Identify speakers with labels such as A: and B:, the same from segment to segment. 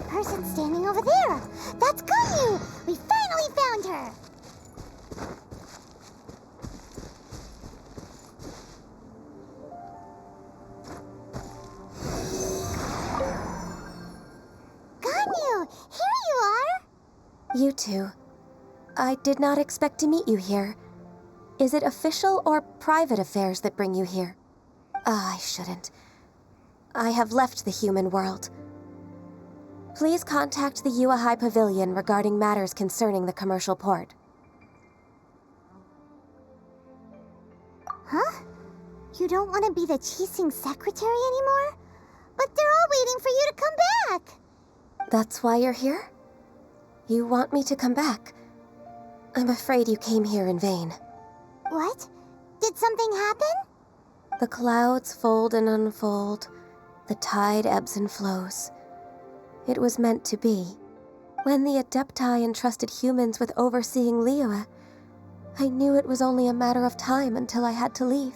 A: Person standing over there. That's Ganyu! We finally found her! Ganyu! Here you are!
B: You two. I did not expect to meet you here. Is it official or private affairs that bring you here? I shouldn't. I have left the human world. Please contact the Yuehai Pavilion regarding matters concerning the commercial port.
A: Huh? You don't want to be the Qixing secretary anymore? But they're all waiting for you to come back!
B: That's why you're here? You want me to come back? I'm afraid you came here in vain.
A: What? Did something happen?
B: The clouds fold and unfold. The tide ebbs and flows. It was meant to be. When the Adepti entrusted humans with overseeing Liyue, I knew it was only a matter of time until I had to leave.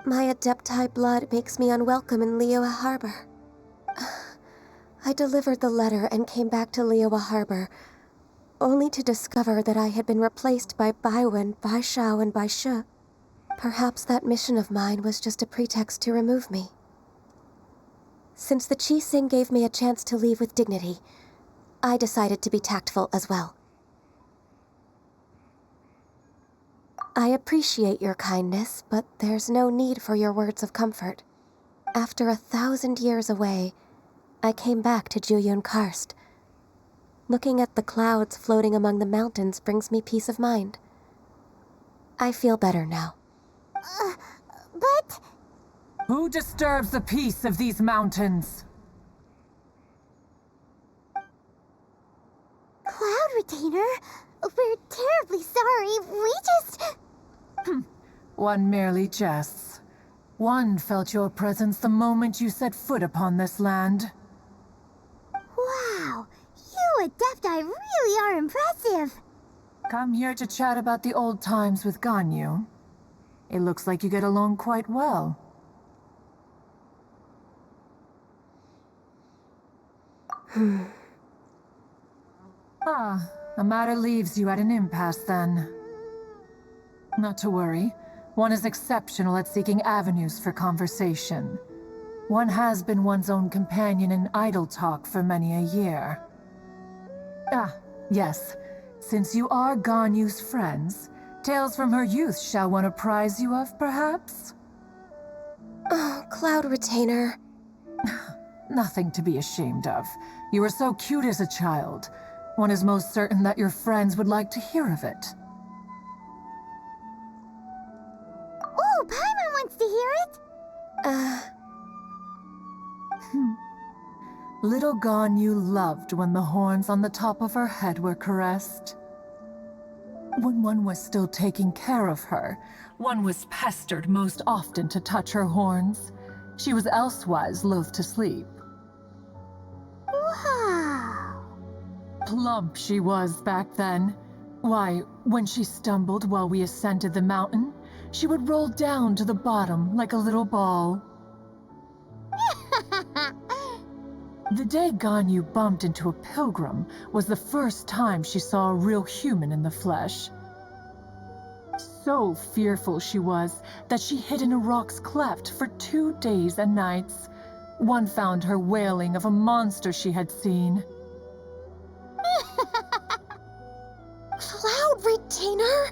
B: My Adepti blood makes me unwelcome in Liyue Harbor. I delivered the letter and came back to Liyue Harbor, only to discover that I had been replaced by Baiwen, Baishao, and Baishu. Perhaps that mission of mine was just a pretext to remove me. Since the Qixing gave me a chance to leave with dignity, I decided to be tactful as well. I appreciate your kindness, but there's no need for your words of comfort. After 1,000 years away, I came back to Juyun Karst. Looking at the clouds floating among the mountains brings me peace of mind. I feel better now.
A: But...
C: Who disturbs the peace of these mountains?
A: Cloud Retainer, we're terribly sorry. We just...
C: One merely jests. One felt your presence the moment you set foot upon this land.
A: Wow, you Adepti really are impressive.
C: Come here to chat about the old times with Ganyu. It looks like you get along quite well. A matter leaves you at an impasse then. Not to worry. One is exceptional at seeking avenues for conversation. One has been one's own companion in idle talk for many a year. Yes. Since you are Ganyu's friends, tales from her youth shall one apprise you of, perhaps?
B: Oh, Cloud Retainer.
C: Nothing to be ashamed of. You were so cute as a child. One is most certain that your friends would like to hear of it.
A: Oh, Paimon wants to hear it!
C: Little Ganyu loved when the horns on the top of her head were caressed. When one was still taking care of her, one was pestered most often to touch her horns. She was elsewise loath to sleep.
A: Wow!
C: Plump she was back then. Why, when she stumbled while we ascended the mountain, she would roll down to the bottom like a little ball. The day Ganyu bumped into a pilgrim was the first time she saw a real human in the flesh. So fearful she was that she hid in a rock's cleft for 2 days and nights. One found her wailing of a monster she had seen.
B: Cloud Retainer?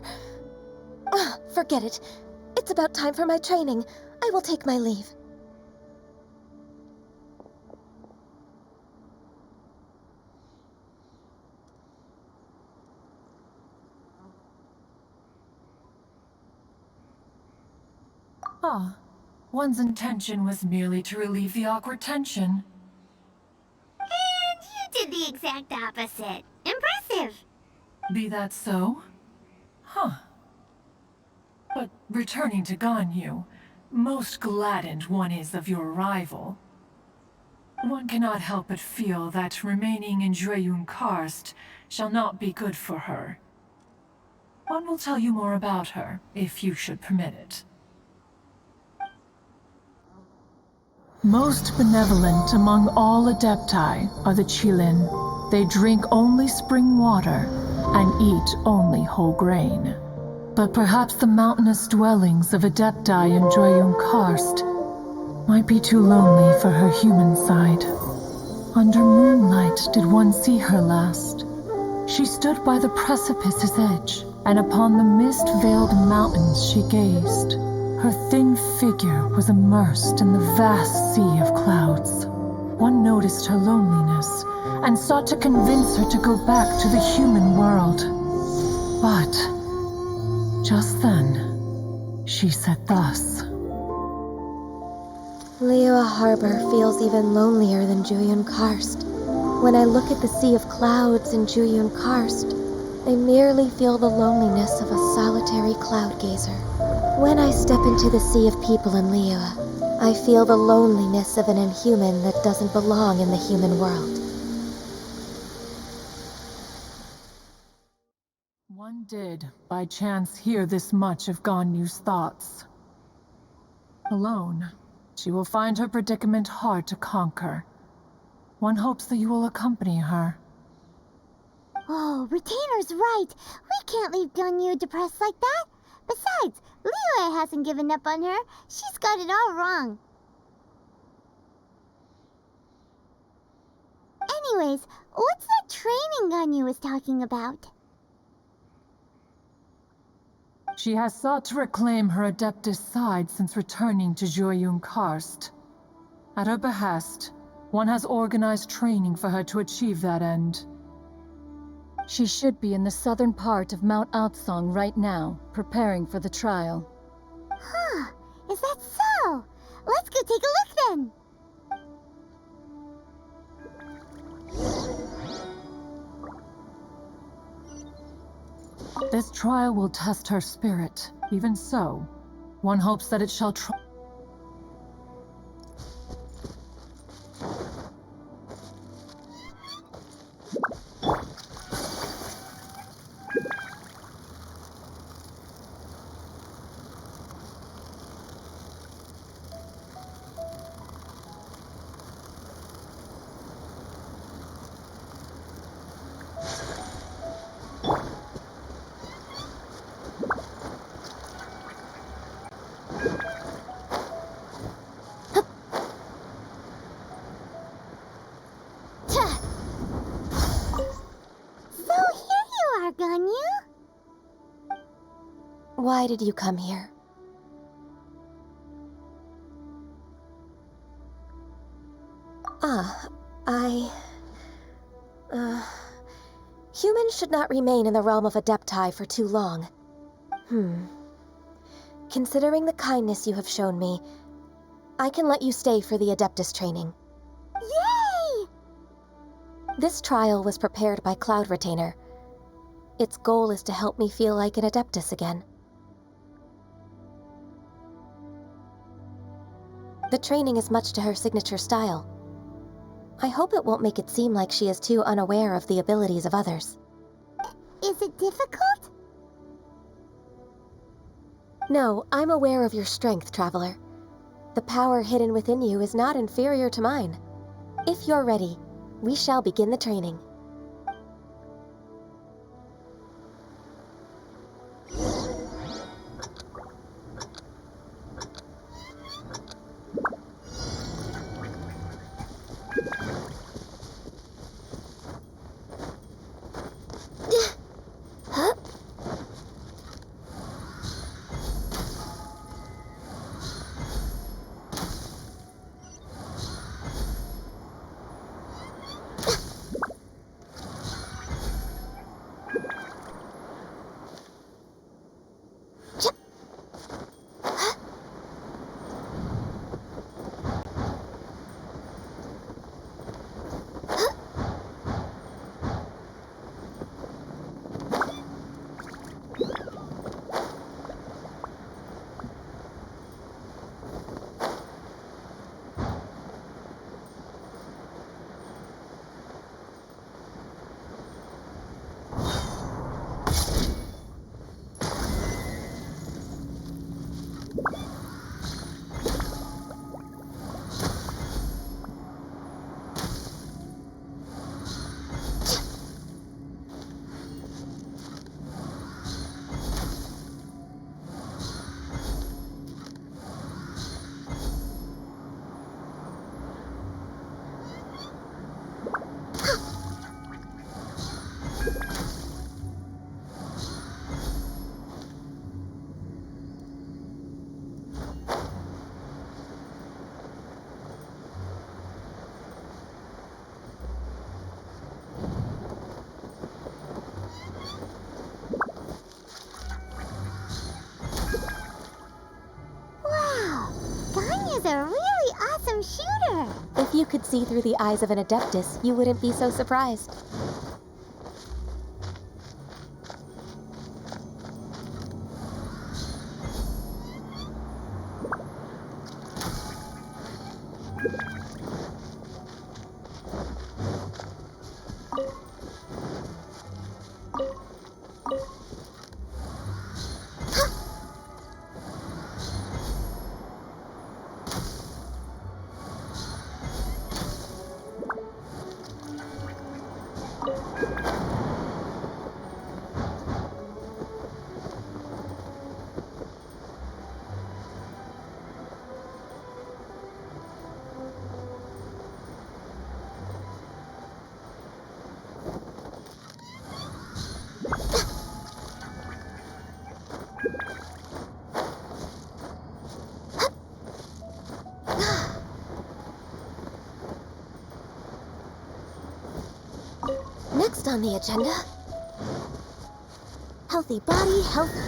B: Forget it. It's about time for my training. I will take my leave.
C: Ah, one's intention was merely to relieve the awkward tension.
A: And you did the exact opposite. Impressive.
C: Be that so? Huh. But returning to Ganyu, most gladdened one is of your arrival. One cannot help but feel that remaining in Jueyun Karst shall not be good for her. One will tell you more about her, if you should permit it. Most benevolent among all Adepti are the Qilin. They drink only spring water and eat only whole grain. But perhaps the mountainous dwellings of Adepti in Jueyun Karst might be too lonely for her human side. Under moonlight did one see her last. She stood by the precipice's edge, and upon the mist-veiled mountains she gazed. Her thin figure was immersed in the vast sea of clouds. One noticed her loneliness, and sought to convince her to go back to the human world. But just then, she said thus.
B: Liyue Harbor feels even lonelier than Jueyun Karst. When I look at the sea of clouds in Jueyun Karst, I merely feel the loneliness of a solitary cloud gazer. When I step into the sea of people in Liyue, I feel the loneliness of an inhuman that doesn't belong in the human world.
C: One did, by chance, hear this much of Ganyu's thoughts. Alone, she will find her predicament hard to conquer. One hopes that you will accompany her.
A: Oh, Retainer's right. We can't leave Ganyu depressed like that. Besides, Liyue hasn't given up on her. She's got it all wrong. Anyways, what's that training Ganyu was talking about?
C: She has sought to reclaim her Adeptus side since returning to Jueyun Karst. At her behest, one has organized training for her to achieve that end.
D: She should be in the southern part of Mount Aotsong right now, preparing for the trial.
A: Huh, is that so? Let's go take a look then.
C: This trial will test her spirit. Even so, one hopes that it shall
A: So here you are, Ganyu.
B: Why did you come here? Humans should not remain in the realm of Adepti for too long. Considering the kindness you have shown me, I can let you stay for the Adeptus training.
A: Yay!
B: This trial was prepared by Cloud Retainer. Its goal is to help me feel like an Adeptus again. The training is much to her signature style. I hope it won't make it seem like she is too unaware of the abilities of others.
A: Is it difficult?
B: No, I'm aware of your strength, Traveler. The power hidden within you is not inferior to mine. If you're ready, we shall begin the training.
A: Wow! Ganyu's a really awesome shooter!
B: If you could see through the eyes of an Adeptus, you wouldn't be so surprised. Next on the agenda, healthy body, healthy...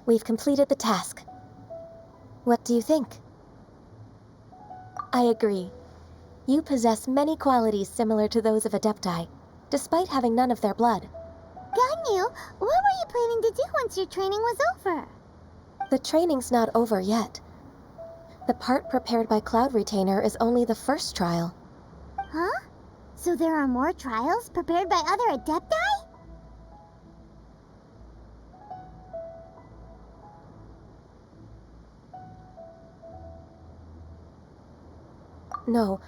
B: We've completed the task. What do you think? I agree. You possess many qualities similar to those of Adepti, despite having none of their blood.
A: Ganyu, what were you planning to do once your training was over?
B: The training's not over yet. The part prepared by Cloud Retainer is only the first trial.
A: Huh? So there are more trials prepared by other Adepti?
B: No,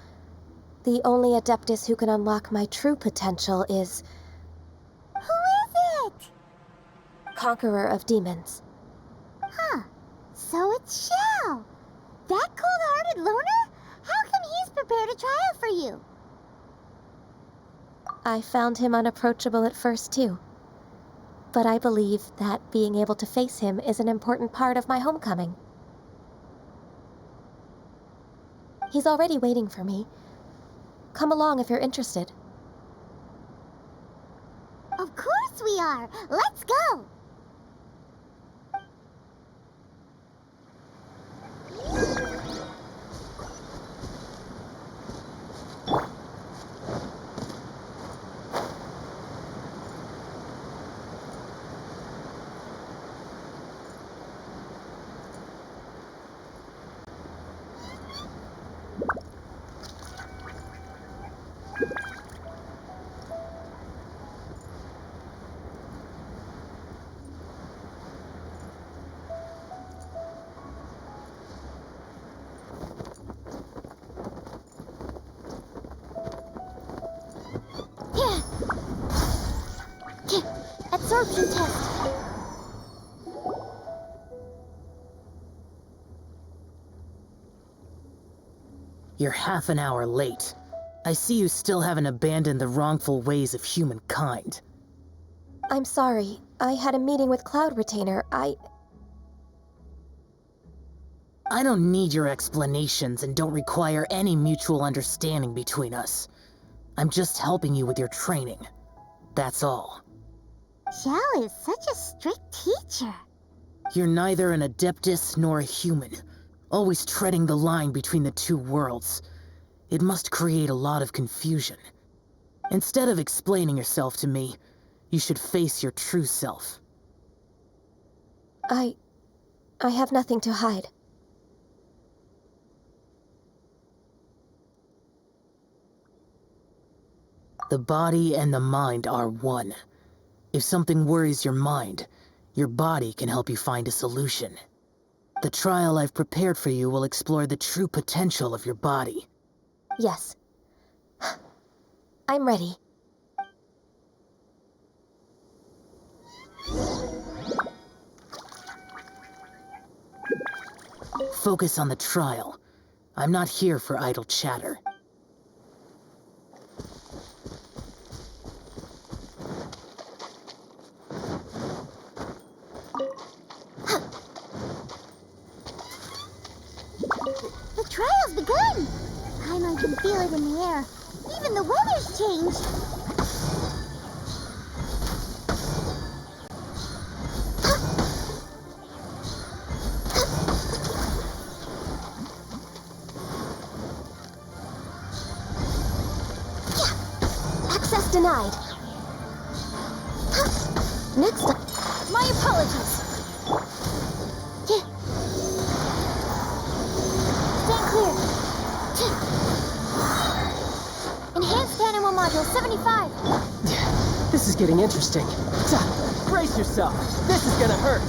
B: the only Adeptus who can unlock my true potential is
A: Who is it?
B: Conqueror of Demons.
A: Huh. So it's Shao. That cold-hearted loner? How come he's prepared a trial for you?
B: I found him unapproachable at first, too. But I believe that being able to face him is an important part of my homecoming. He's already waiting for me. Come along if you're interested.
A: Of course we are. Let's go. perception test.
E: You're half an hour late. I see you still haven't abandoned the wrongful ways of humankind.
B: I'm sorry. I had a meeting with Cloud Retainer.
E: I don't need your explanations and don't require any mutual understanding between us. I'm just helping you with your training. That's all.
A: Xiao is such a strict teacher.
E: You're neither an Adeptus nor a human, always treading the line between the two worlds. It must create a lot of confusion. Instead of explaining yourself to me, you should face your true self.
B: I have nothing to hide.
E: The body and the mind are one. If something worries your mind, your body can help you find a solution. The trial I've prepared for you will explore the true potential of your body.
B: Yes. I'm ready.
E: Focus on the trial. I'm not here for idle chatter.
A: The trial's begun! Paimon can feel it in the air. Even the weather's changed.
B: Access denied. Next up.
A: My apologies. Stand clear. Enhanced animal module 75.
F: This is getting interesting. Brace yourself. This is gonna hurt.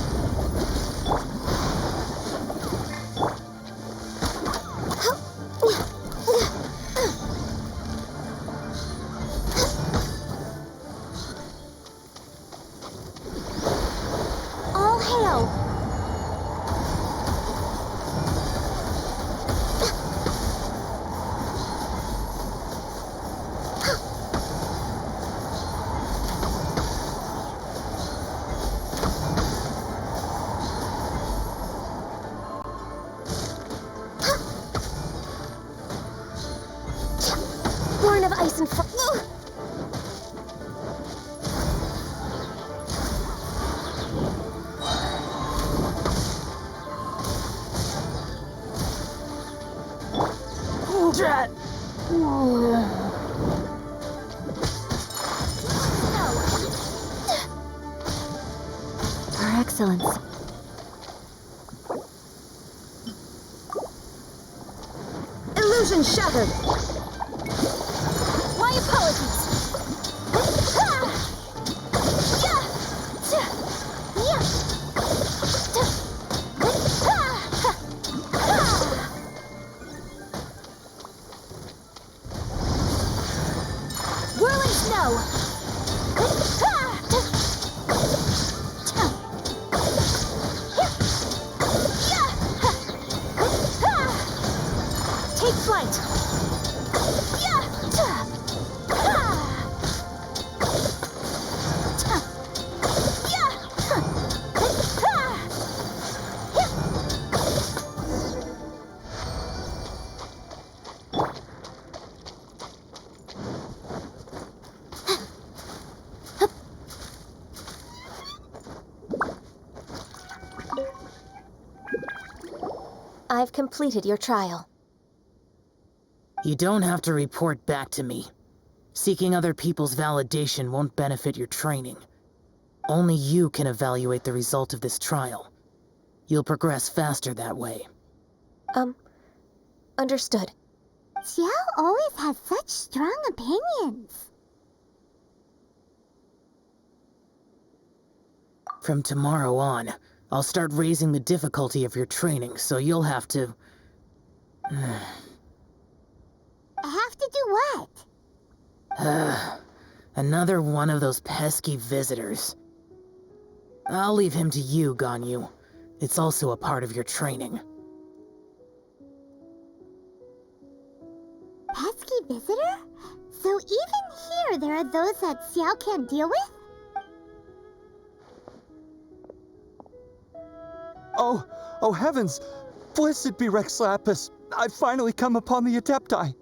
A: All hail.
B: Born of ice and fire.
F: Drat!
B: Her Excellence. Illusion shattered.
A: My apologies. Whirling snow. Take flight.
B: I've completed your trial.
E: You don't have to report back to me. Seeking other people's validation won't benefit your training. Only you can evaluate the result of this trial. You'll progress faster that way.
B: Understood.
A: Xiao always has such strong opinions.
E: From tomorrow on, I'll start raising the difficulty of your training, so you'll have to...
A: I have to do what?
E: Another one of those pesky visitors. I'll leave him to you, Ganyu. It's also a part of your training.
A: Pesky visitor? So even here there are those that Xiao can't deal with?
G: Oh heavens! Blessed be Rex Lapis! I've finally come upon the Adepti!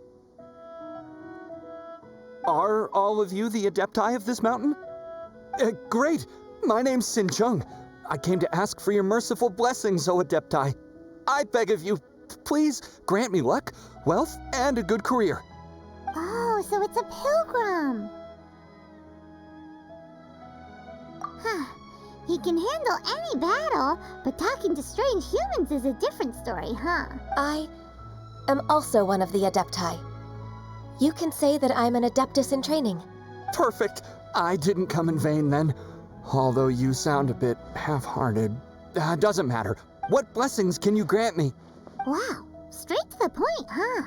G: Are all of you the Adepti of this mountain? Great! My name's Sin Chung. I came to ask for your merciful blessings, O Adepti. I beg of you, please grant me luck, wealth, and a good career.
A: Oh, so it's a pilgrim. Huh. He can handle any battle, but talking to strange humans is a different story, huh?
B: I am also one of the Adepti. You can say that I'm an Adeptus in training.
G: Perfect. I didn't come in vain then. Although you sound a bit half-hearted. Doesn't matter. What blessings can you grant me?
A: Wow, straight to the point, huh?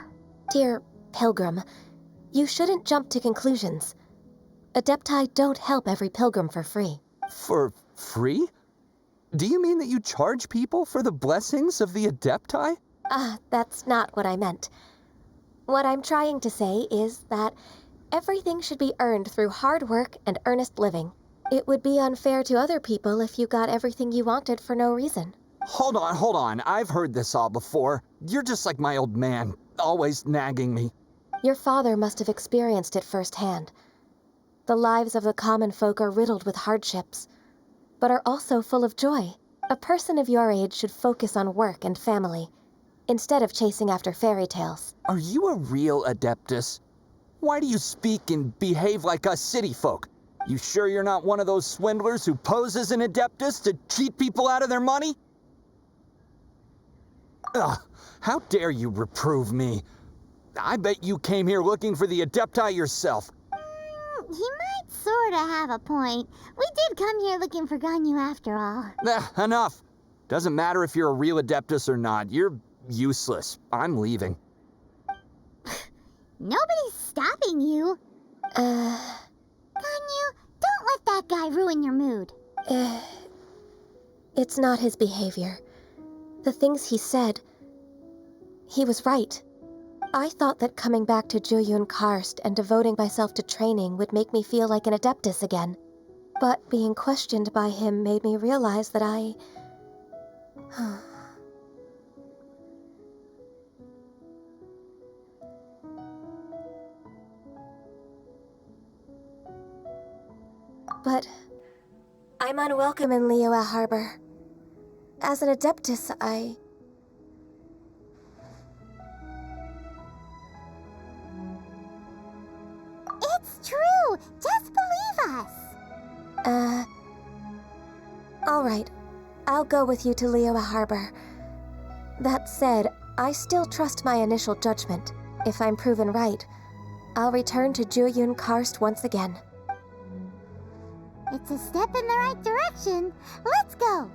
B: Dear Pilgrim, you shouldn't jump to conclusions. Adepti don't help every pilgrim for free.
G: For free? Do you mean that you charge people for the blessings of the Adepti?
B: That's not what I meant. What I'm trying to say is that everything should be earned through hard work and earnest living. It would be unfair to other people if you got everything you wanted for no reason.
G: Hold on. I've heard this all before. You're just like my old man, always nagging me.
B: Your father must have experienced it firsthand. The lives of the common folk are riddled with hardships, but are also full of joy. A person of your age should focus on work and family, instead of chasing after fairy tales.
G: Are you a real Adeptus? Why do you speak and behave like us city folk? You sure you're not one of those swindlers who pose as an Adeptus to cheat people out of their money? Ugh, how dare you reprove me? I bet you came here looking for the Adepti yourself.
A: He might sorta have a point. We did come here looking for Ganyu after all.
G: Enough. Doesn't matter if you're a real Adeptus or not. You're useless. I'm leaving.
A: Nobody's stopping you. Ganyu, don't let that guy ruin your mood.
B: It's not his behavior. The things he said, he was right. I thought that coming back to Jueyun Karst and devoting myself to training would make me feel like an Adeptus again. But being questioned by him made me realize that I... But I'm unwelcome in Liyue Harbor. As an Adeptus,
A: It's true! Just believe us!
B: Alright. I'll go with you to Liyue Harbor. That said, I still trust my initial judgment. If I'm proven right, I'll return to Jueyun Karst once again.
A: It's a step in the right direction. Let's go!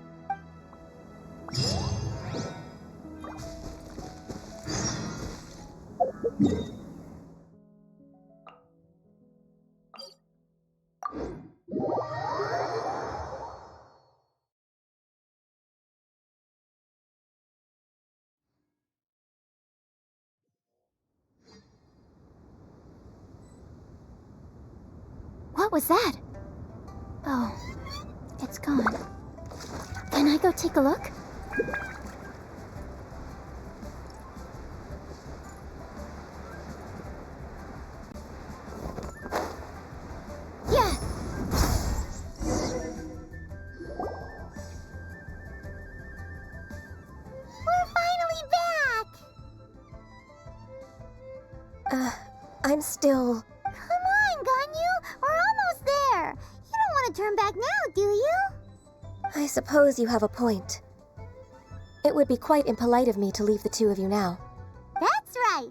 A: What was that? Oh, it's gone. Can I go take a look? Yeah! We're finally back!
B: I'm still...
A: Come on, Ganyu! We're almost there! You don't want to turn back now, do you?
B: I suppose you have a point. It would be quite impolite of me to leave the two of you now.
A: That's right!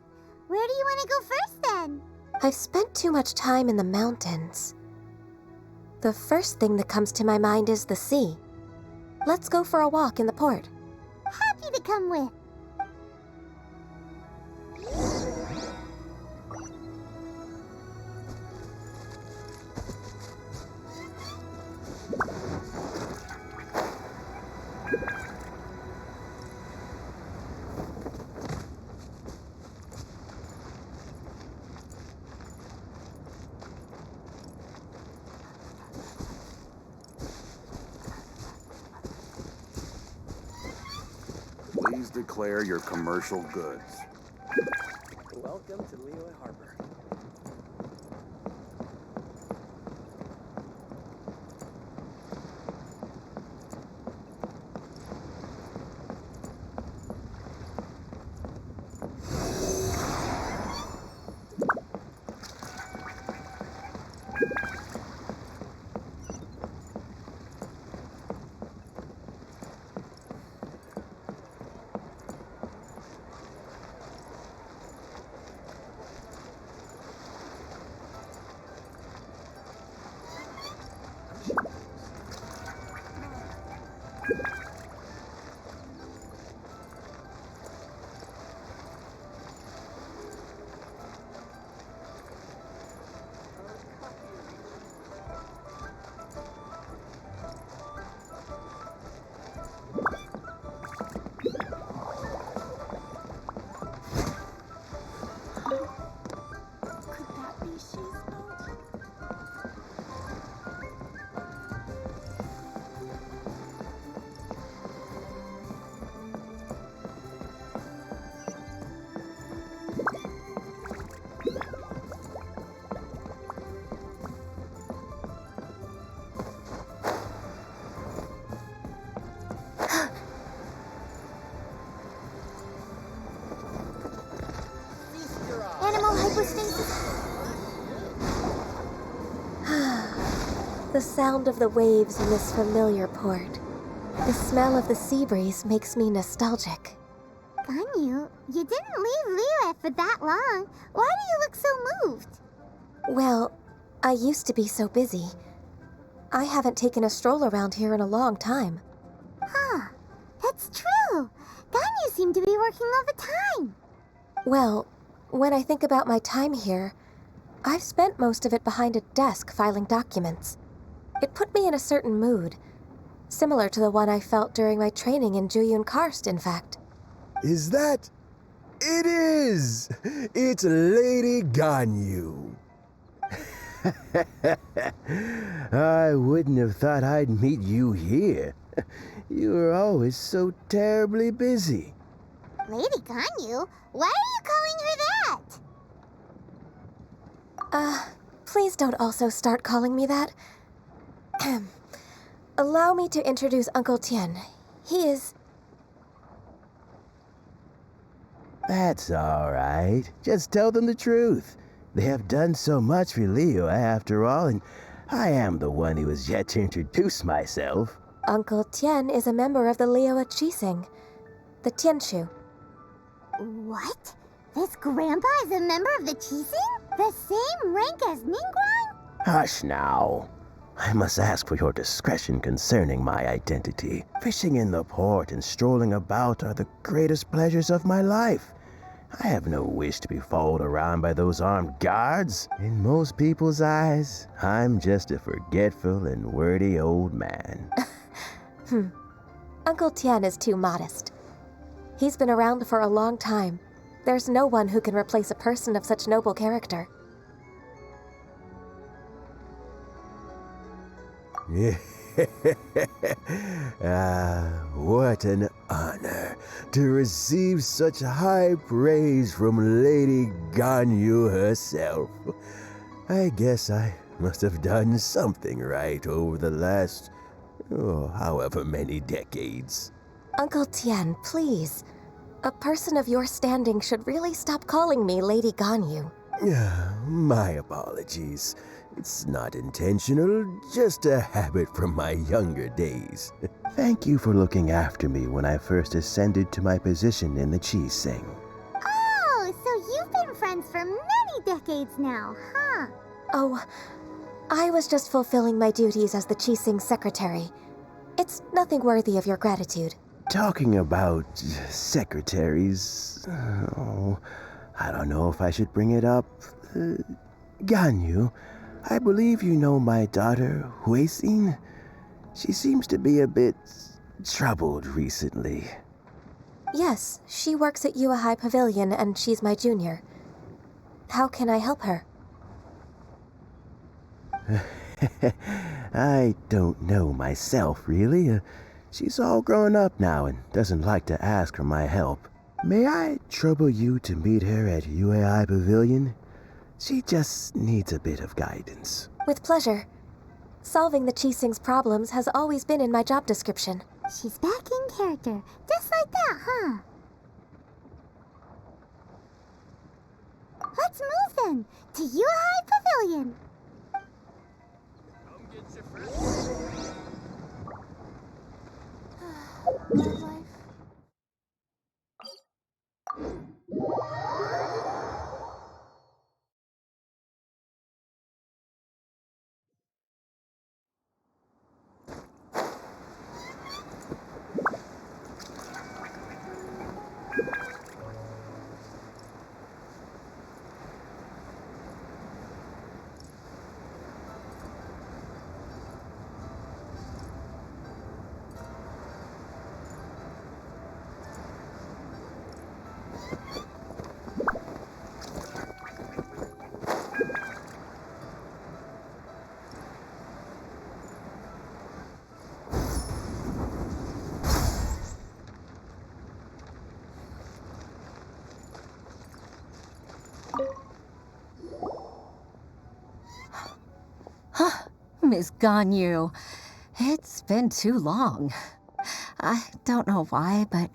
A: Where do you want to go first, then?
B: I've spent too much time in the mountains. The first thing that comes to my mind is the sea. Let's go for a walk in the port.
A: Happy to come with.
H: declare your commercial goods.
F: Welcome to Liyue Harbor.
A: Could that be She's boat? Animal hypostasis?
B: The sound of the waves in this familiar port. The smell of the sea breeze makes me nostalgic.
A: Ganyu, you didn't leave Liyue for that long. Why do you look so moved?
B: Well, I used to be so busy. I haven't taken a stroll around here in a long time.
A: Huh, that's true. Ganyu seemed to be working all the time.
B: Well, when I think about my time here, I've spent most of it behind a desk filing documents. It put me in a certain mood, similar to the one I felt during my training in Juyun Karst, in fact.
I: Is that? It is! It's Lady Ganyu. I wouldn't have thought I'd meet you here. You were always so terribly busy.
A: Lady Ganyu? Why are you calling her that?
B: Please don't also start calling me that. Allow me to introduce Uncle Tien. He is...
I: That's all right. Just tell them the truth. They have done so much for Liyue after all, and I am the one who has yet to introduce myself.
B: Uncle Tien is a member of the Liyue Qixing, the Tianshu.
A: What? This grandpa is a member of the Qixing? The same rank as Ningguang?
I: Hush now. I must ask for your discretion concerning my identity. Fishing in the port and strolling about are the greatest pleasures of my life. I have no wish to be followed around by those armed guards. In most people's eyes, I'm just a forgetful and wordy old man.
B: Uncle Tien is too modest. He's been around for a long time. There's no one who can replace a person of such noble character.
I: What an honor to receive such high praise from Lady Ganyu herself. I guess I must have done something right over the last, however many decades.
B: Uncle Tien, please. A person of your standing should really stop calling me Lady Ganyu.
I: My apologies. It's not intentional, just a habit from my younger days. Thank you for looking after me when I first ascended to my position in the Qixing.
A: Oh, so you've been friends for many decades now, huh?
B: Oh, I was just fulfilling my duties as the Qixing secretary. It's nothing worthy of your gratitude.
I: Talking about secretaries, I don't know if I should bring it up. Ganyu, I believe you know my daughter, Huixin. She seems to be a bit troubled recently.
B: Yes, she works at Yuehai Pavilion and she's my junior. How can I help her?
I: I don't know myself, really. She's all grown up now and doesn't like to ask for my help. May I trouble you to meet her at UAI Pavilion? She just needs a bit of guidance.
B: With pleasure. Solving the Qixing's problems has always been in my job description.
A: She's back in character. Just like that, huh? Let's move then to UI Pavilion.
H: Come get your friends.
A: Love life.
J: Miss Ganyu, it's been too long. I don't know why, but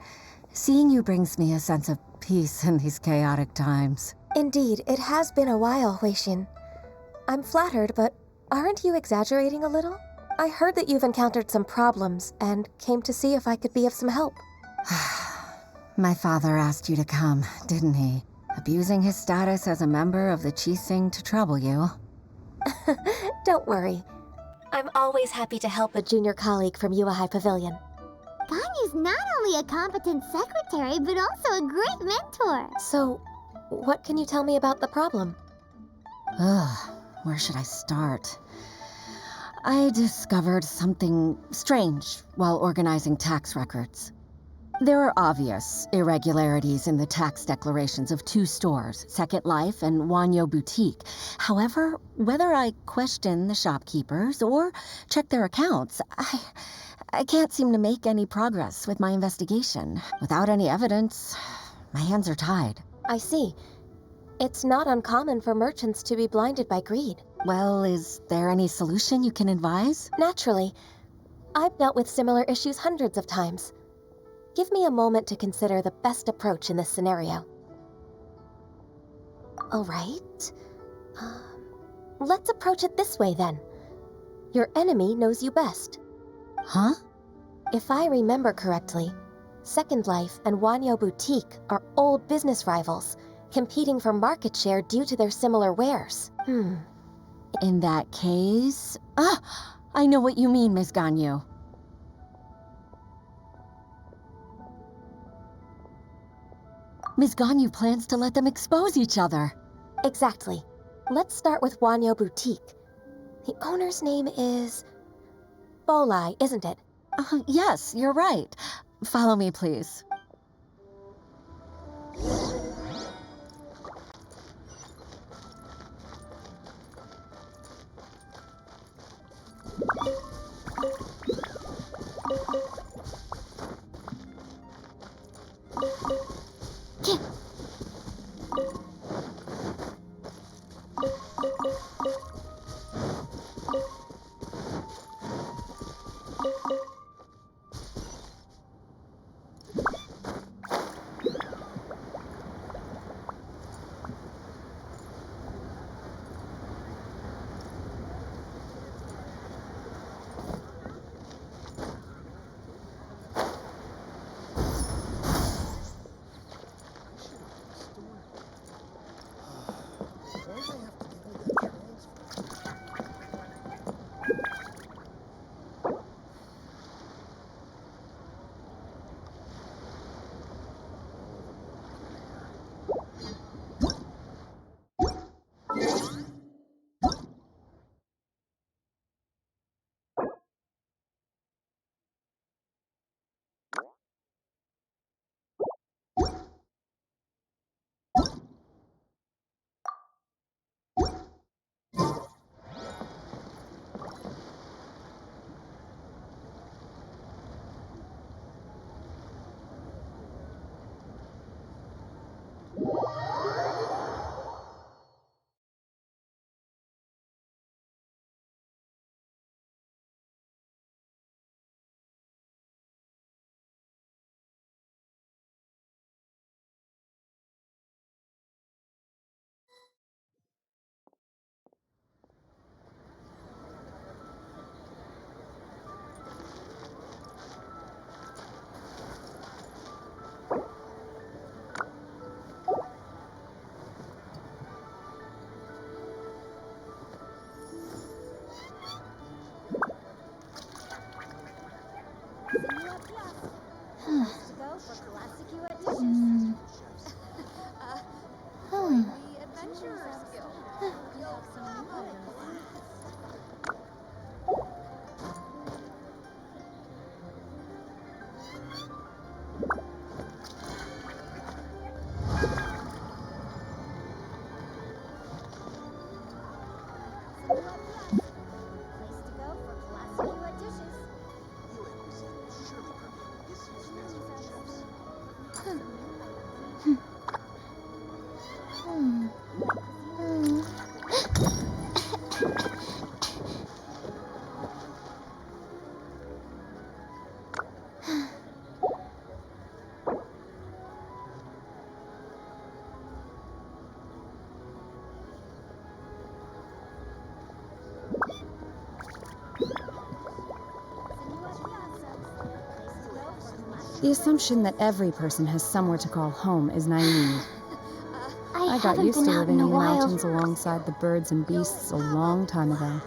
J: seeing you brings me a sense of peace in these chaotic times.
B: Indeed, it has been a while, Huixin. I'm flattered, but aren't you exaggerating a little? I heard that you've encountered some problems and came to see if I could be of some help.
J: My father asked you to come, didn't he? Abusing his status as a member of the Qixing to trouble you.
B: Don't worry. I'm always happy to help a junior colleague from UAI Pavilion.
A: Ganyu's not only a competent secretary, but also a great mentor.
B: So, what can you tell me about the problem?
J: Ugh, where should I start? I discovered something strange while organizing tax records. There are obvious irregularities in the tax declarations of two stores, Second Life and Wanyo Boutique. However, whether I question the shopkeepers or check their accounts, I can't seem to make any progress with my investigation. Without any evidence, my hands are tied.
B: I see. It's not uncommon for merchants to be blinded by greed.
J: Well, is there any solution you can advise?
B: Naturally. I've dealt with similar issues hundreds of times. Give me a moment to consider the best approach in this scenario. All right. Let's approach it this way then. Your enemy knows you best.
J: Huh?
B: If I remember correctly, Second Life and Wanyo Boutique are old business rivals, competing for market share due to their similar wares.
J: In that case... I know what you mean, Ms. Ganyu. Ms. Ganyu plans to let them expose each other.
B: Exactly. Let's start with Wanyo Boutique. The owner's name is... Bolai, isn't it?
J: Yes, you're right. Follow me, please.
K: The assumption that every person has somewhere to call home is naive. I got
A: haven't
K: used
A: been
K: to
A: out
K: living
A: in a
K: in the
A: while.
K: mountains alongside the birds and beasts a long time ago.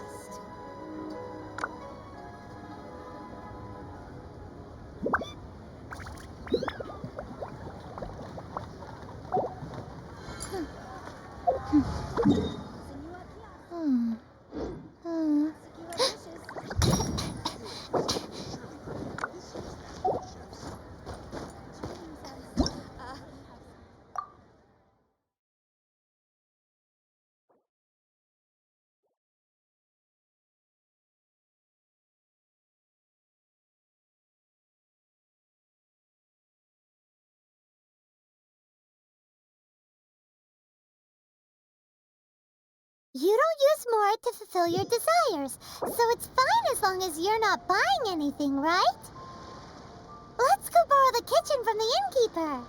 A: You don't use more to fulfill your desires, so it's fine as long as you're not buying anything, right? Let's go borrow the kitchen from the innkeeper.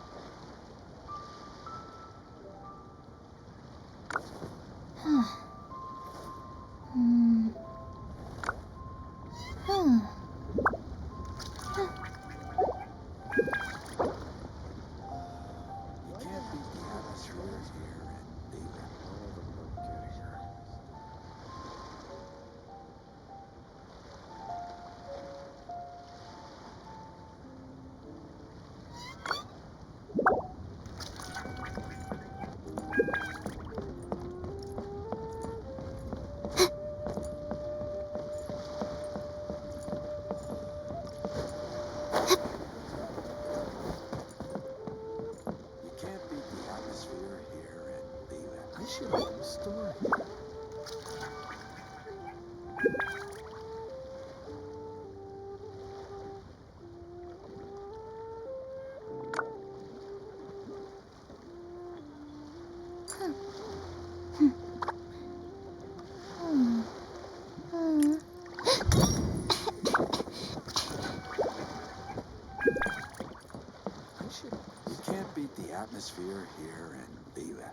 H: Atmosphere here in Bela.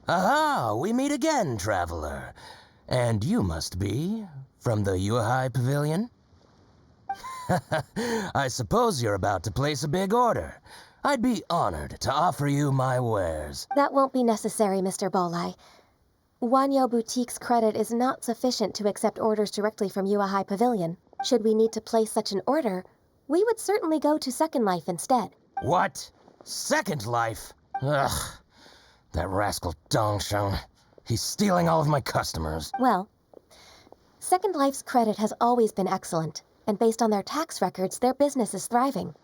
L: Aha! We meet again, traveler. And you must be from the Yuhai Pavilion? I suppose you're about to place a big order. I'd be honored to offer you my wares.
B: That won't be necessary, Mr. Bolai. Wanyo Boutique's credit is not sufficient to accept orders directly from Yuhai Pavilion. Should we need to place such an order, we would certainly go to Second Life instead.
L: What? Second Life? Ugh. That rascal Dongsheng. He's stealing all of my customers.
B: Well, Second Life's credit has always been excellent, and based on their tax records, their business is thriving.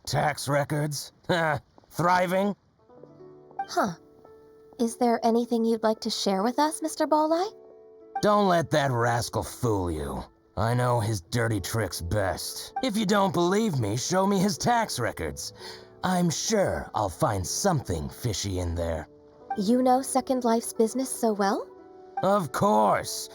L: Tax records? Thriving?
B: Huh. Is there anything you'd like to share with us, Mr. Bolai?
L: Don't let that rascal fool you. I know his dirty tricks best. If you don't believe me, show me his tax records. I'm sure I'll find something fishy in there.
B: You know Second Life's business so well?
L: Of course.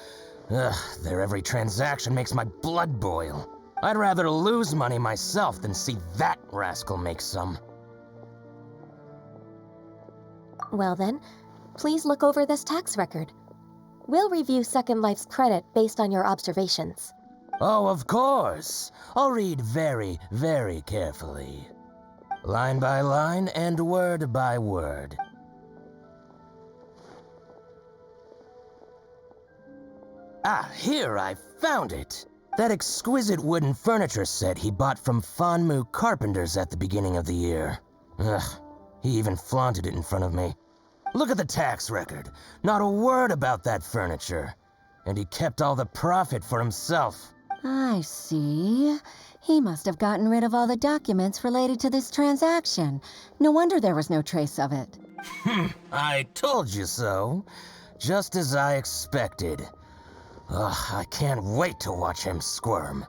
L: Ugh, their every transaction makes my blood boil. I'd rather lose money myself than see that rascal make some.
B: Well then, please look over this tax record. We'll review Second Life's credit based on your observations.
L: Oh, of course. I'll read very, very carefully. Line by line and word by word. Ah, here, I found it. That exquisite wooden furniture set he bought from Fanmu Carpenters at the beginning of the year. Ugh, he even flaunted it in front of me. Look at the tax record. Not a word about that furniture. And he kept all the profit for himself.
J: I see. He must have gotten rid of all the documents related to this transaction. No wonder there was no trace of it.
L: I told you so. Just as I expected. Ugh, I can't wait to watch him squirm.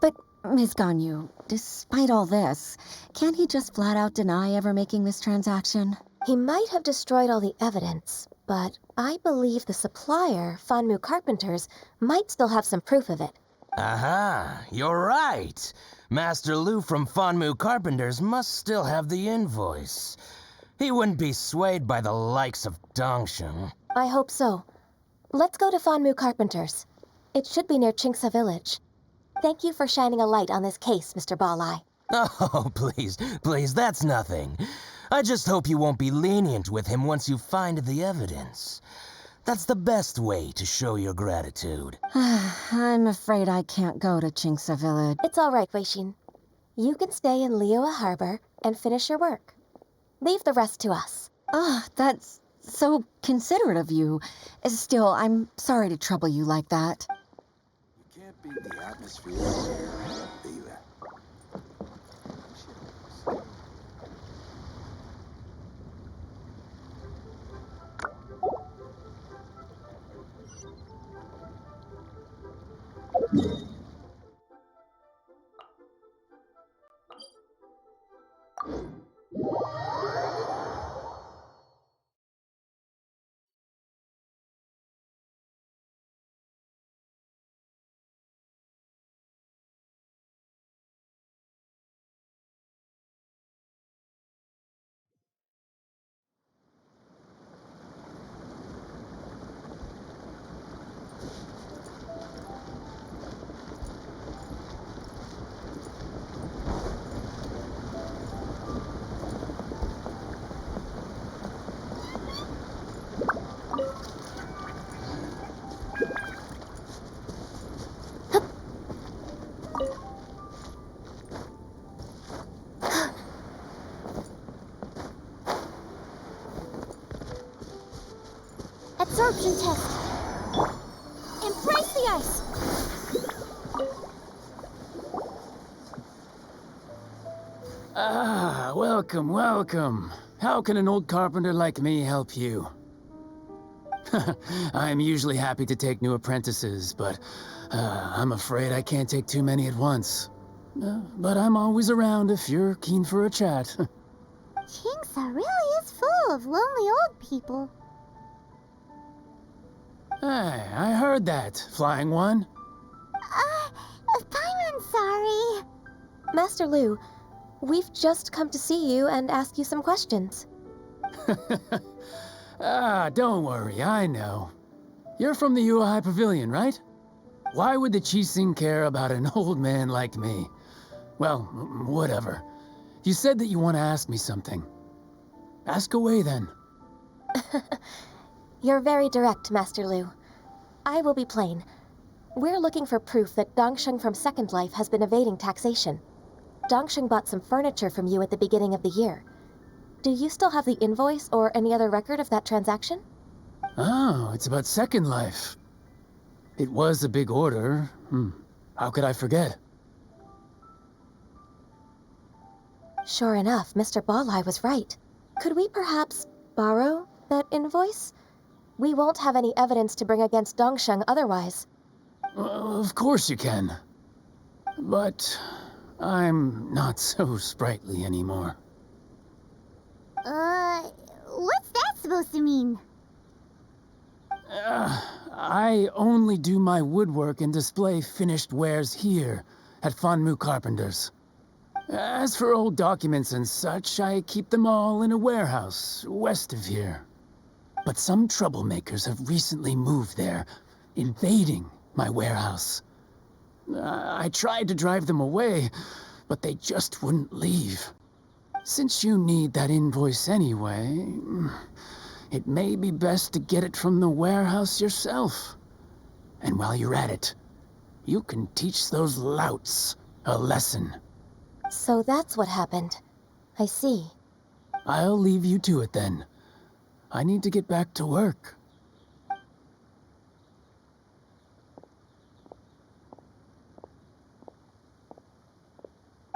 J: But, Ms. Ganyu, despite all this, can't he just flat out deny ever making this transaction?
B: He might have destroyed all the evidence, but I believe the supplier, Fanmu Carpenters, might still have some proof of it.
L: Aha, you're right. Master Lu from Fanmu Carpenters must still have the invoice. He wouldn't be swayed by the likes of Dongsheng.
B: I hope so. Let's go to Fanmu Carpenters. It should be near Chinksa village. Thank you for shining a light on this case, Mr. Balleye.
L: Oh, please, that's nothing. I just hope you won't be lenient with him once you find the evidence. That's the best way to show your gratitude.
J: I'm afraid I can't go to Chinksa village.
B: It's all right, Weishin. You can stay in Liyue Harbor and finish your work. Leave the rest to us.
J: Ah, that's so considerate of you. Still, I'm sorry to trouble you like that.
H: You can't beat the atmosphere here, Leela.
A: Absorption test. Embrace the ice.
F: Ah, welcome. How can an old carpenter like me help you? I'm usually happy to take new apprentices, but I'm afraid I can't take too many at once. But I'm always around if you're keen for a chat.
A: Chinksa really is full of lonely old people.
F: Hey, I heard that, Flying One.
A: Paimon's sorry.
B: Master Lu, we've just come to see you and ask you some questions.
F: Don't worry, I know. You're from the Yuehai Pavilion, right? Why would the Qixing care about an old man like me? Well, whatever. You said that you want to ask me something. Ask away, then.
B: You're very direct, Master Lu. I will be plain. We're looking for proof that Dongsheng from Second Life has been evading taxation. Dongsheng bought some furniture from you at the beginning of the year. Do you still have the invoice or any other record of that transaction?
F: Oh, it's about Second Life. It was a big order. How could I forget?
B: Sure enough, Mr. Balleye was right. Could we perhaps borrow that invoice? We won't have any evidence to bring against Dongsheng otherwise.
F: Of course you can. But I'm not so sprightly anymore.
A: What's that supposed to mean?
F: I only do my woodwork and display finished wares here at Fanmu Carpenters. As for old documents and such, I keep them all in a warehouse west of here. But some troublemakers have recently moved there, invading my warehouse. I tried to drive them away, but they just wouldn't leave. Since you need that invoice anyway, it may be best to get it from the warehouse yourself. And while you're at it, you can teach those louts a lesson.
B: So that's what happened. I see.
F: I'll leave you to it then. I need to get back to work.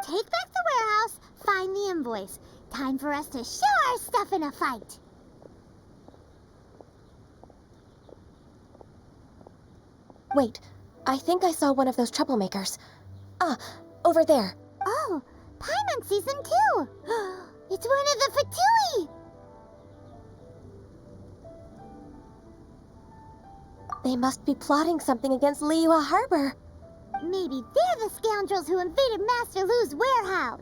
A: Take back the warehouse, find the invoice. Time for us to show our stuff in a fight.
B: Wait, I think I saw one of those troublemakers. Ah, over there.
A: Oh, Paimon sees them too. It's one of the Fatui.
B: They must be plotting something against Liyue Harbor.
A: Maybe they're the scoundrels who invaded Master Lu's warehouse.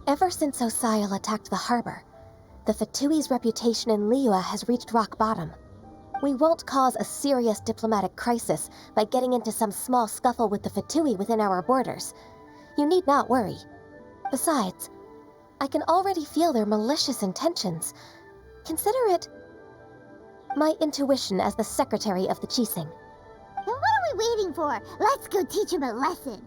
B: Ever since Osial attacked the harbor, the Fatui's reputation in Liyue has reached rock bottom. We won't cause a serious diplomatic crisis by getting into some small scuffle with the Fatui within our borders. You need not worry. Besides, I can already feel their malicious intentions. Consider it my intuition as the secretary of the Chising.
A: Then what are we waiting for? Let's go teach him a lesson.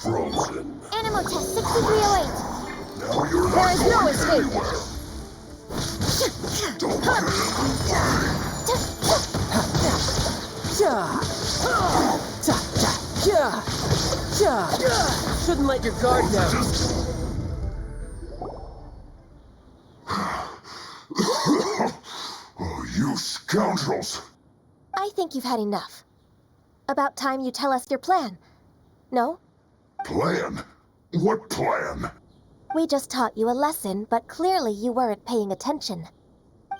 H: Frozen.
A: Animal test 6308.
H: Now you're
A: There is no escape.
E: Shouldn't let your guard down.
H: Oh, you scoundrels!
B: I think you've had enough. About time you tell us your plan. No?
H: Plan? What plan?
B: We just taught you a lesson, but clearly you weren't paying attention.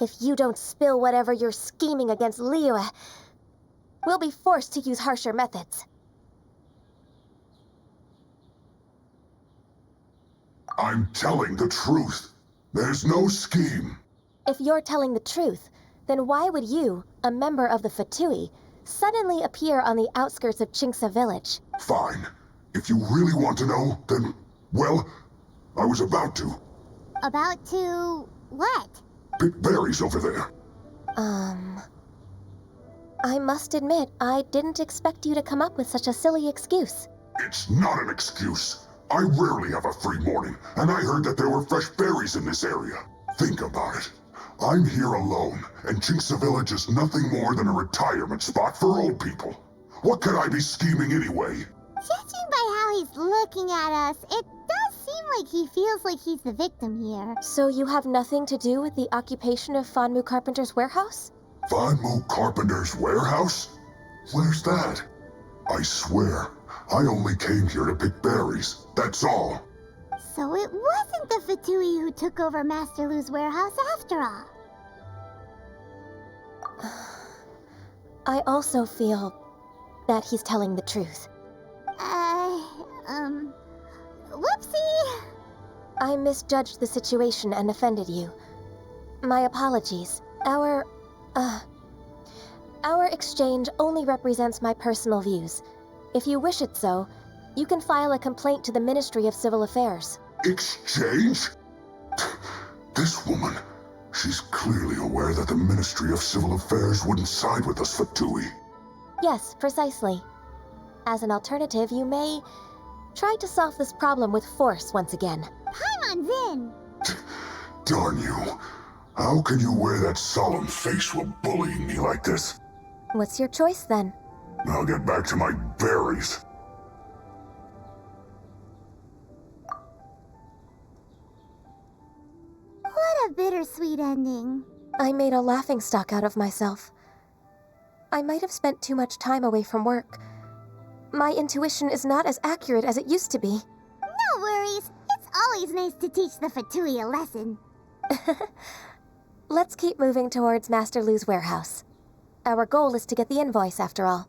B: If you don't spill whatever you're scheming against Liyue, we'll be forced to use harsher methods.
H: I'm telling the truth. There's no scheme.
B: If you're telling the truth, then why would you, a member of the Fatui, suddenly appear on the outskirts of Chinksa village?
H: Fine. If you really want to know, then, well, I was about to.
A: About to what?
H: Pick berries over there.
B: I must admit, I didn't expect you to come up with such a silly excuse.
H: It's not an excuse. I rarely have a free morning, and I heard that there were fresh berries in this area. Think about it. I'm here alone, and Chinksa Village is nothing more than a retirement spot for old people. What could I be scheming anyway?
A: Judging by how he's looking at us, it does seem like he feels like he's the victim here.
B: So you have nothing to do with the occupation of Fanmu Carpenter's warehouse?
H: Fanmu Carpenter's warehouse? Where's that? I swear, I only came here to pick berries, that's all.
A: So it wasn't the Fatui who took over Master Lu's warehouse after all.
B: I also feel that he's telling the truth.
A: Whoopsie!
B: I misjudged the situation and offended you. My apologies. Our exchange only represents my personal views. If you wish it so, you can file a complaint to the Ministry of Civil Affairs.
H: Exchange? This woman, she's clearly aware that the Ministry of Civil Affairs wouldn't side with us Fatui.
B: Yes, precisely. As an alternative, you may try to solve this problem with force once again.
A: Paimon's in!
H: Darn you. How can you wear that solemn face while bullying me like this?
B: What's your choice then?
H: I'll get back to my berries.
A: What a bittersweet ending.
B: I made a laughingstock out of myself. I might have spent too much time away from work. My intuition is not as accurate as it used to be.
A: No worries. It's always nice to teach the Fatui a lesson.
B: Let's keep moving towards Master Lu's warehouse. Our goal is to get the invoice, after all.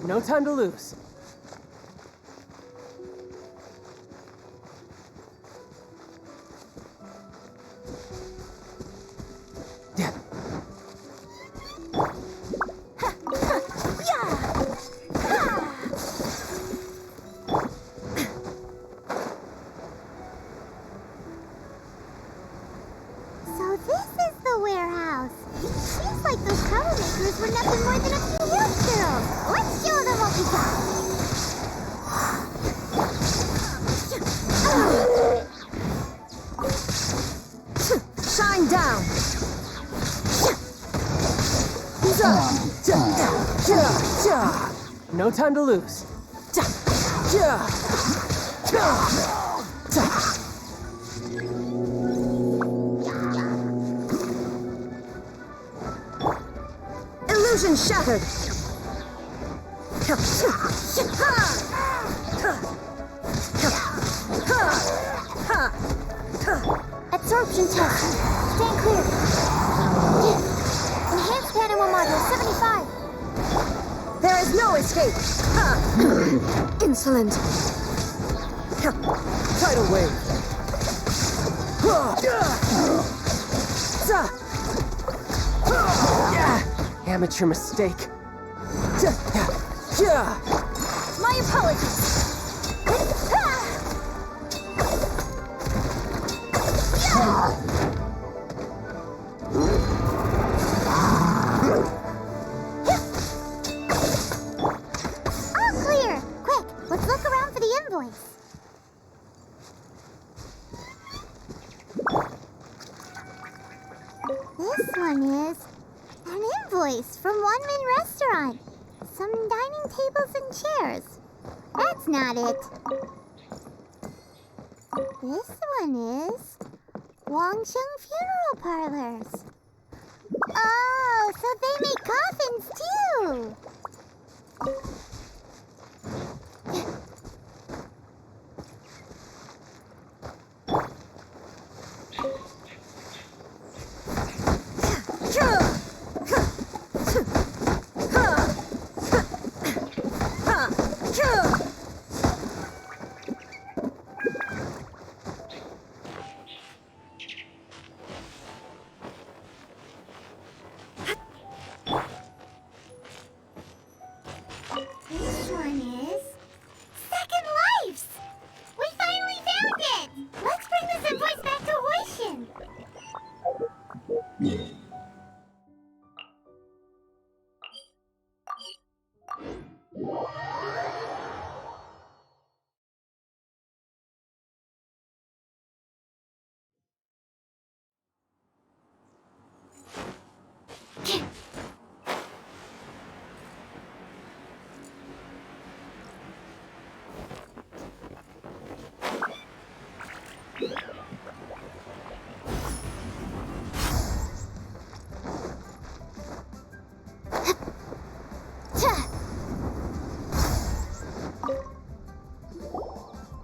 E: No time to lose.
M: No time to lose.
B: Illusion shattered!
A: Absorption test. Stand clear. Enhanced animal module 75.
B: There is no escape! Insolent!
M: Tidal wave. Amateur mistake.
A: My apologies. All clear. Quick, let's look around for the invoice. This one is an invoice from One Min Restaurant. Some dining tables and chairs. That's not it. This one is Wangsheng Funeral Parlors. Oh, so they make coffins too. This one is Second Lives. We finally found it. Let's bring this invoice back to Huishin.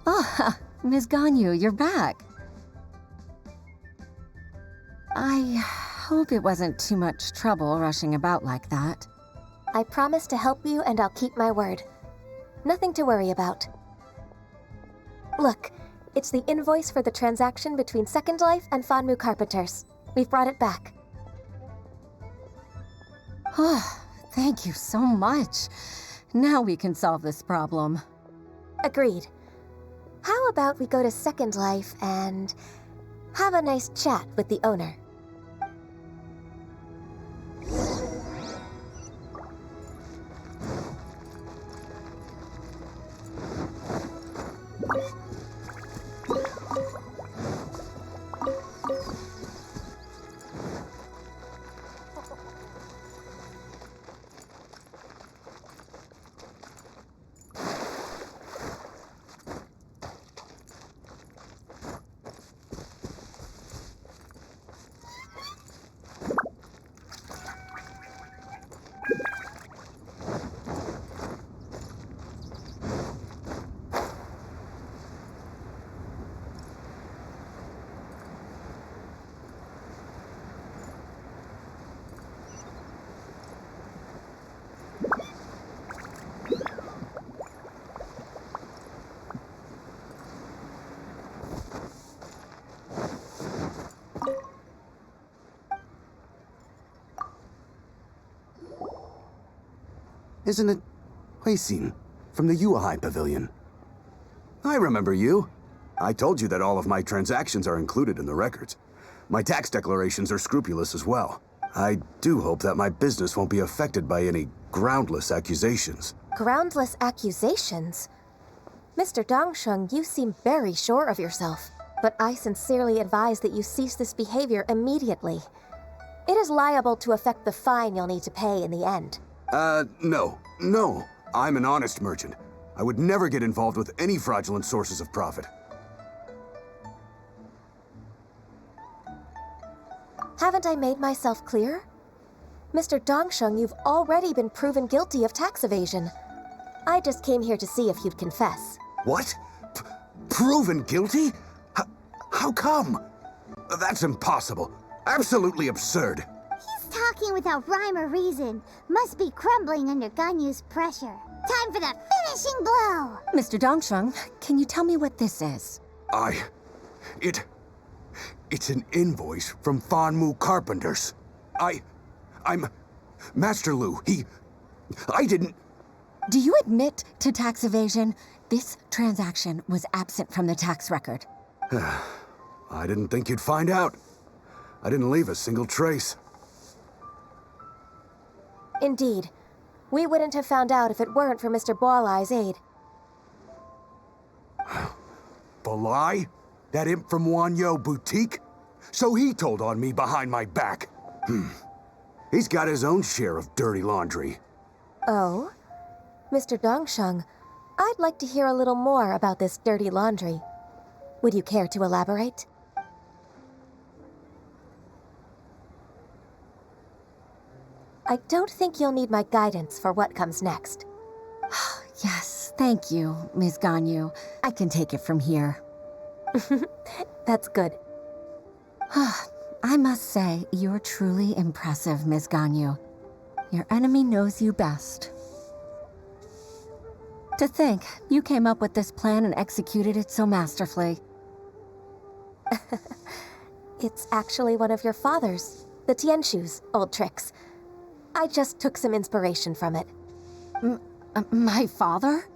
J: Ah, Ms. Ganyu, you're back. I hope it wasn't too much trouble rushing about like that.
B: I promise to help you and I'll keep my word. Nothing to worry about. Look, it's the invoice for the transaction between Second Life and Fanmu Carpenters. We've brought it back.
J: Oh, thank you so much. Now we can solve this problem.
B: Agreed. How about we go to Second Life and have a nice chat with the owner?
N: Isn't it Huixin from the Yuehai Pavilion? I remember you. I told you that all of my transactions are included in the records. My tax declarations are scrupulous as well. I do hope that my business won't be affected by any groundless accusations.
B: Groundless accusations? Mr. Dongsheng, you seem very sure of yourself. But I sincerely advise that you cease this behavior immediately. It is liable to affect the fine you'll need to pay in the end.
N: No. No. I'm an honest merchant. I would never get involved with any fraudulent sources of profit.
B: Haven't I made myself clear? Mr. Dongsheng, you've already been proven guilty of tax evasion. I just came here to see if you'd confess.
N: What? Proven guilty? How come? That's impossible. Absolutely absurd.
A: He's talking without rhyme or reason. Must be crumbling under Ganyu's pressure. Time for the finishing blow!
J: Mr. Dongsheng, can you tell me what this is?
N: It's an invoice from Fanmu Carpenters. I'm Master Lu. I didn't...
J: Do you admit to tax evasion? This transaction was absent from the tax record.
N: I didn't think you'd find out. I didn't leave a single trace.
B: Indeed. We wouldn't have found out if it weren't for Mr. Boalai's aid.
N: Balai? That imp from Wanyo Boutique? So he told on me behind my back. He's got his own share of dirty laundry.
B: Oh? Mr. Dongsheng, I'd like to hear a little more about this dirty laundry. Would you care to elaborate? I don't think you'll need my guidance for what comes next.
J: Yes, thank you, Ms. Ganyu. I can take it from here.
B: That's good.
J: I must say, you're truly impressive, Ms. Ganyu. Your enemy knows you best. To think, you came up with this plan and executed it so masterfully.
B: It's actually one of your father's, the Tianshu's, old tricks. I just took some inspiration from it.
J: My father?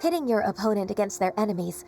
B: Pitting your opponent against their enemies,